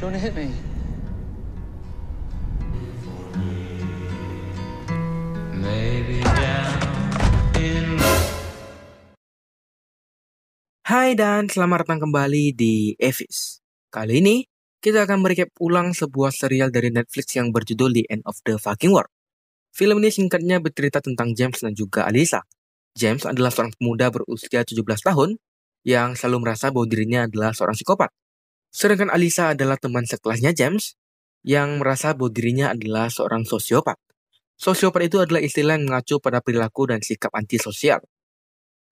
you want to hit me? Maybe down in Hai dan selamat datang kembali di Evis. Kali ini kita akan merecap ulang sebuah serial dari Netflix yang berjudul The End of the Fucking World. Film ini singkatnya bercerita tentang James dan juga Alyssa. James adalah seorang pemuda berusia 17 tahun yang selalu merasa bahwa dirinya adalah seorang psikopat. Sedangkan Alyssa adalah teman sekelasnya James yang merasa bahwa dirinya adalah seorang sosiopat. Sosiopat itu adalah istilah yang mengacu pada perilaku dan sikap antisosial.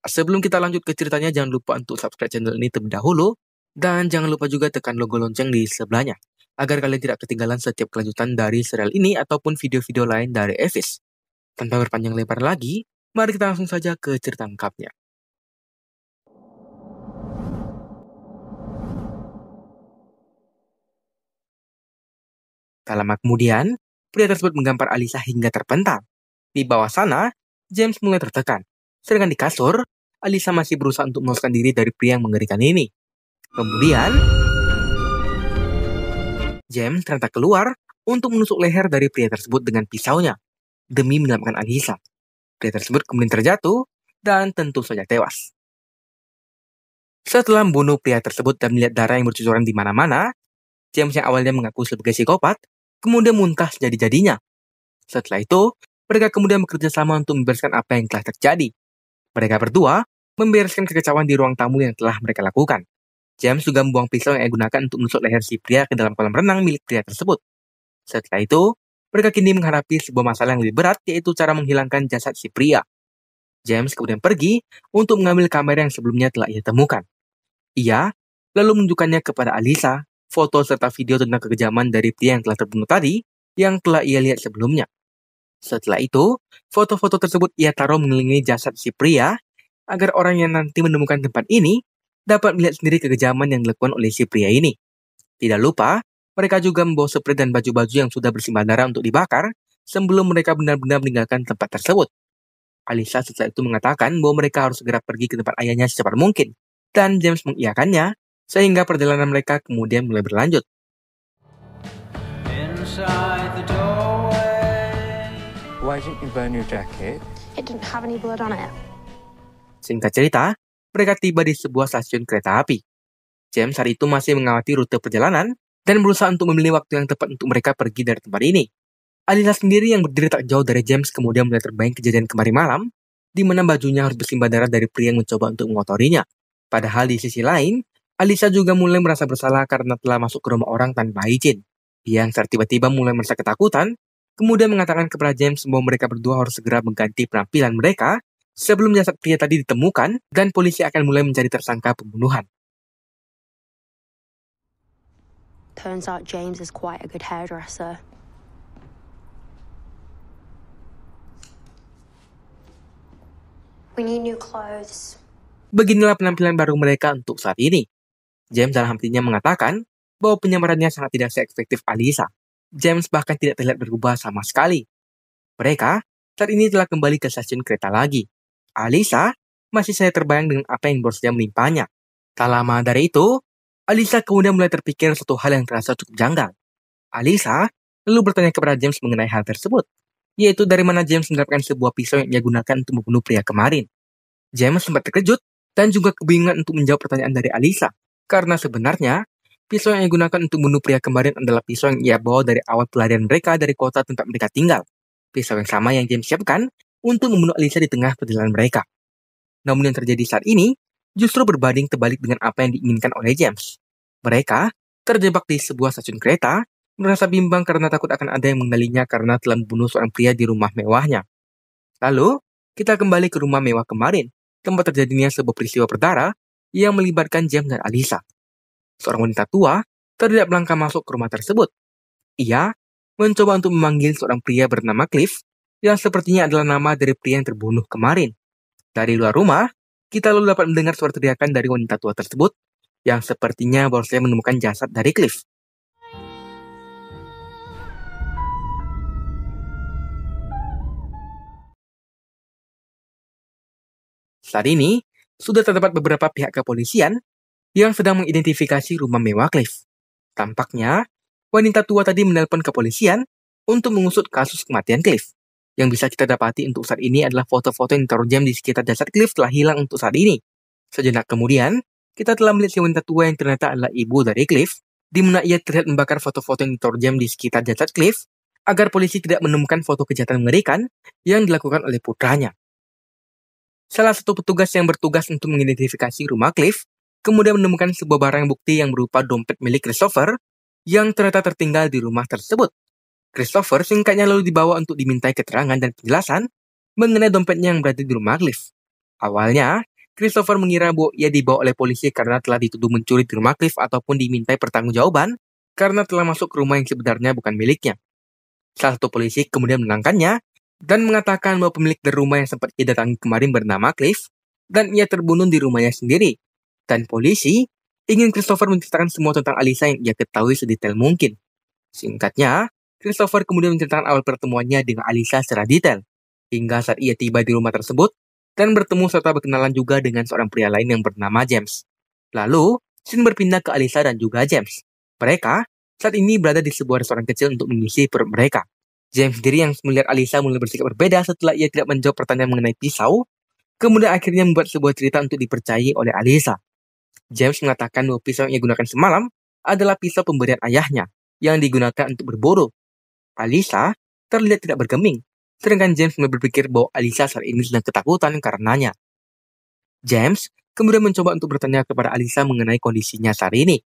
Sebelum kita lanjut ke ceritanya, jangan lupa untuk subscribe channel ini terlebih dahulu. Dan jangan lupa juga tekan logo lonceng di sebelahnya, agar kalian tidak ketinggalan setiap kelanjutan dari serial ini ataupun video-video lain dari Evis. Tanpa berpanjang lebar lagi, mari kita langsung saja ke cerita lengkapnya. Tak lama kemudian, pria tersebut menggampar Alyssa hingga terpental. Di bawah sana, James mulai tertekan. Sedangkan di kasur, Alyssa masih berusaha untuk meloloskan diri dari pria yang mengerikan ini. Kemudian, James ternyata keluar untuk menusuk leher dari pria tersebut dengan pisaunya demi menyelamatkan Alyssa. Pria tersebut kemudian terjatuh dan tentu saja tewas. Setelah membunuh pria tersebut dan melihat darah yang bercucuran di mana-mana, James yang awalnya mengaku sebagai psikopat kemudian muntah sejadi-jadinya. Setelah itu, mereka kemudian bekerja sama untuk membereskan apa yang telah terjadi. Mereka berdua membereskan kekacauan di ruang tamu yang telah mereka lakukan. James juga membuang pisau yang ia gunakan untuk menusuk leher si pria ke dalam kolam renang milik pria tersebut. Setelah itu, mereka kini menghadapi sebuah masalah yang lebih berat, yaitu cara menghilangkan jasad si pria. James kemudian pergi untuk mengambil kamera yang sebelumnya telah ia temukan. Ia lalu menunjukkannya kepada Alyssa, foto serta video tentang kekejaman dari pria yang telah terbunuh tadi, yang telah ia lihat sebelumnya. Setelah itu, foto-foto tersebut ia taruh mengelilingi jasad si pria, agar orang yang nanti menemukan tempat ini dapat melihat sendiri kekejaman yang dilakukan oleh si pria ini. Tidak lupa, mereka juga membawa spray dan baju-baju yang sudah bersimbah darah untuk dibakar sebelum mereka benar-benar meninggalkan tempat tersebut. Alyssa setelah itu mengatakan bahwa mereka harus segera pergi ke tempat ayahnya secepat mungkin, dan James mengiyakannya, sehingga perjalanan mereka kemudian mulai berlanjut. inside the doorway. Why didn't you burn your jacket? It didn't have any blood on it. Singkat cerita, mereka tiba di sebuah stasiun kereta api. James saat itu masih mengawati rute perjalanan dan berusaha untuk memilih waktu yang tepat untuk mereka pergi dari tempat ini. Alyssa sendiri yang berdiri tak jauh dari James kemudian mulai terbayang kejadian kemarin malam, di mana bajunya harus bersimbah darah dari pria yang mencoba untuk mengotorinya. Padahal di sisi lain, Alyssa juga mulai merasa bersalah karena telah masuk ke rumah orang tanpa izin. Yang saat tiba-tiba mulai merasa ketakutan, kemudian mengatakan kepada James bahwa mereka berdua harus segera mengganti penampilan mereka sebelum jasad pria tadi ditemukan dan polisi akan mulai mencari tersangka pembunuhan. Turns out James is quite a good hairdresser. We need new clothes. Beginilah penampilan baru mereka untuk saat ini. James dalam hatinya mengatakan bahwa penyamarannya sangat tidak seefektif Alyssa. James bahkan tidak terlihat berubah sama sekali. Mereka saat ini telah kembali ke stasiun kereta lagi. Alyssa masih saja terbayang dengan apa yang baru saja menimpanya. Tak lama dari itu, Alyssa kemudian mulai terpikir suatu hal yang terasa cukup janggal. Alyssa lalu bertanya kepada James mengenai hal tersebut, yaitu dari mana James mendapatkan sebuah pisau yang ia gunakan untuk membunuh pria kemarin. James sempat terkejut dan juga kebingungan untuk menjawab pertanyaan dari Alyssa, karena sebenarnya pisau yang ia gunakan untuk membunuh pria kemarin adalah pisau yang ia bawa dari awal pelarian mereka dari kota tempat mereka tinggal. Pisau yang sama yang James siapkan untuk membunuh Alyssa di tengah perjalanan mereka. Namun yang terjadi saat ini justru berbanding terbalik dengan apa yang diinginkan oleh James. Mereka terjebak di sebuah stasiun kereta, merasa bimbang karena takut akan ada yang mengenalinya karena telah membunuh seorang pria di rumah mewahnya. Lalu, kita kembali ke rumah mewah kemarin, tempat terjadinya sebuah peristiwa berdarah yang melibatkan James dan Alyssa. Seorang wanita tua terlihat melangkah masuk ke rumah tersebut. Ia mencoba untuk memanggil seorang pria bernama Cliff, yang sepertinya adalah nama dari pria yang terbunuh kemarin. Dari luar rumah, kita lalu dapat mendengar suara teriakan dari wanita tua tersebut, yang sepertinya baru saja menemukan jasad dari Cliff. Saat ini, sudah terdapat beberapa pihak kepolisian yang sedang mengidentifikasi rumah mewah Cliff. Tampaknya, wanita tua tadi menelpon kepolisian untuk mengusut kasus kematian Cliff. Yang bisa kita dapati untuk saat ini adalah foto-foto yang ditaruh James di sekitar jasad Cliff telah hilang untuk saat ini. Sejenak kemudian, kita telah melihat si wanita tua yang ternyata adalah ibu dari Cliff, di mana ia terlihat membakar foto-foto yang ditaruh James di sekitar jasad Cliff, agar polisi tidak menemukan foto kejahatan mengerikan yang dilakukan oleh putranya. Salah satu petugas yang bertugas untuk mengidentifikasi rumah Cliff, kemudian menemukan sebuah barang bukti yang berupa dompet milik Christopher, yang ternyata tertinggal di rumah tersebut. Christopher singkatnya lalu dibawa untuk dimintai keterangan dan penjelasan mengenai dompetnya yang berada di rumah Cliff. Awalnya, Christopher mengira bahwa ia dibawa oleh polisi karena telah dituduh mencuri di rumah Cliff ataupun dimintai pertanggungjawaban karena telah masuk ke rumah yang sebenarnya bukan miliknya. Salah satu polisi kemudian menangkannya dan mengatakan bahwa pemilik dari rumah yang sempat ia datangi kemarin bernama Cliff dan ia terbunuh di rumahnya sendiri. Dan polisi ingin Christopher menceritakan semua tentang Alisa yang ia ketahui sedetail mungkin. Singkatnya, Christopher kemudian menceritakan awal pertemuannya dengan Alisa secara detail, hingga saat ia tiba di rumah tersebut dan bertemu serta berkenalan juga dengan seorang pria lain yang bernama James. Lalu, scene berpindah ke Alisa dan juga James. Mereka saat ini berada di sebuah restoran kecil untuk mengisi perut mereka. James sendiri yang melihat Alisa mulai bersikap berbeda setelah ia tidak menjawab pertanyaan mengenai pisau, kemudian akhirnya membuat sebuah cerita untuk dipercayai oleh Alisa. James mengatakan bahwa pisau yang ia gunakan semalam adalah pisau pemberian ayahnya yang digunakan untuk berburu. Alisa terlihat tidak bergeming, sedangkan James mulai berpikir bahwa Alisa saat ini sedang ketakutan karenanya. James kemudian mencoba untuk bertanya kepada Alisa mengenai kondisinya saat ini.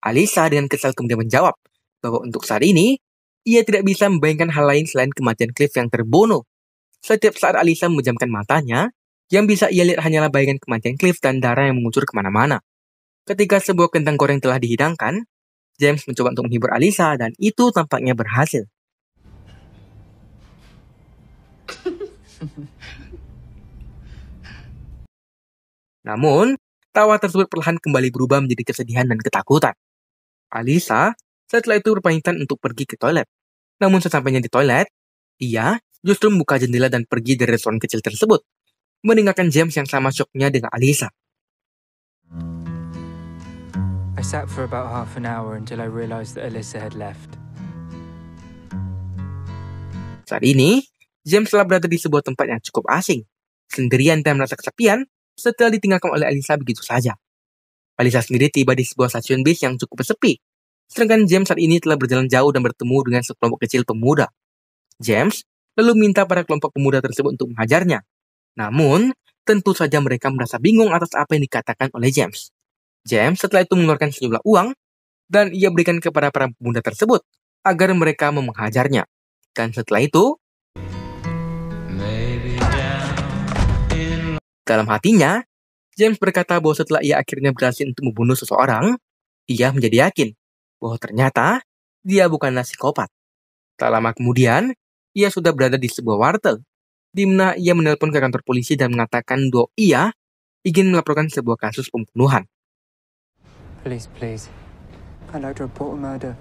Alisa dengan kesal kemudian menjawab bahwa untuk saat ini, ia tidak bisa membayangkan hal lain selain kematian Cliff yang terbunuh. Setiap saat Alisa memejamkan matanya, yang bisa ia lihat hanyalah bayangan kematian Cliff dan darah yang mengucur kemana-mana. Ketika sebuah kentang goreng telah dihidangkan, James mencoba untuk menghibur Alisa dan itu tampaknya berhasil. Namun, tawa tersebut perlahan kembali berubah menjadi kesedihan dan ketakutan. Alisa setelah itu berpamitan untuk pergi ke toilet. Namun sesampainya di toilet, ia justru membuka jendela dan pergi dari restoran kecil tersebut, meninggalkan James yang sama syoknya dengan Alisa. I sat for about half an hour until I realized that Alyssa had left. Saat ini, James telah berada di sebuah tempat yang cukup asing, sendirian dan merasa kesepian setelah ditinggalkan oleh Alisa begitu saja. Alisa sendiri tiba di sebuah stasiun bis yang cukup sepi, sedangkan James saat ini telah berjalan jauh dan bertemu dengan sekelompok kecil pemuda. James lalu minta pada kelompok pemuda tersebut untuk menghajarnya. Namun, tentu saja mereka merasa bingung atas apa yang dikatakan oleh James. James setelah itu mengeluarkan sejumlah uang dan ia berikan kepada para pemuda tersebut agar mereka mau menghajarnya. Dan setelah itu, dalam hatinya, James berkata bahwa setelah ia akhirnya berhasil untuk membunuh seseorang, ia menjadi yakin bahwa ternyata dia bukanlah psikopat. Tak lama kemudian, ia sudah berada di sebuah wartel, di mana ia menelpon ke kantor polisi dan mengatakan bahwa ia ingin melaporkan sebuah kasus pembunuhan. Please. I'd like to report a murder.